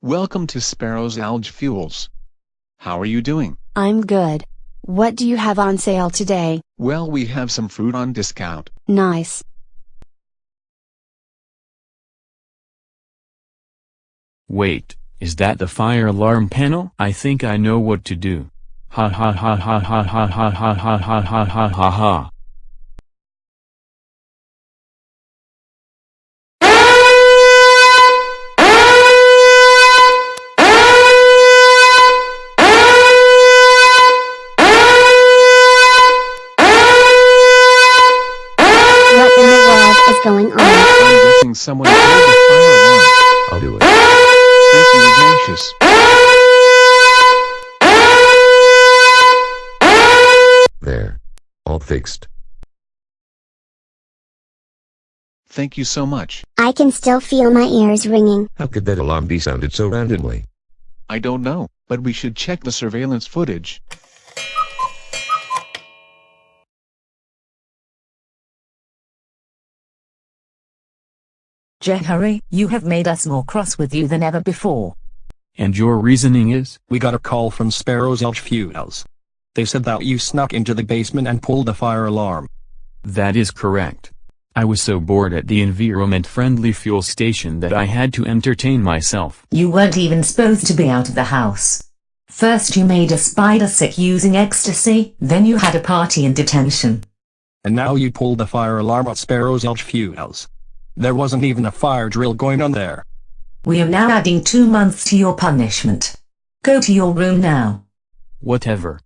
Welcome to Sparrow's Algae Fuels. How are you doing? I'm good. What do you have on sale today? Well, we have some fruit on discount. Nice. Wait, is that the fire alarm panel? I think I know what to do. Ha ha ha ha ha ha ha ha ha ha ha ha ha ha. What in the world is going on? I'm guessing someone pulled the fire alarm. I'll do it. Thank you, Ignatius. There. All fixed. Thank you so much. I can still feel my ears ringing. How could that alarm be sounded so randomly? I don't know, but we should check the surveillance footage. Jahari, you have made us more cross with you than ever before. And your reasoning is? We got a call from Sparrow's Algae Fuels. They said that you snuck into the basement and pulled the fire alarm. That is correct. I was so bored at the environment-friendly fuel station that I had to entertain myself. You weren't even supposed to be out of the house. First you made a spider sick using ecstasy, then you had a party in detention. And now you pulled the fire alarm at Sparrow's Algae Fuels. There wasn't even a fire drill going on there. We are now adding 2 months to your punishment. Go to your room now. Whatever.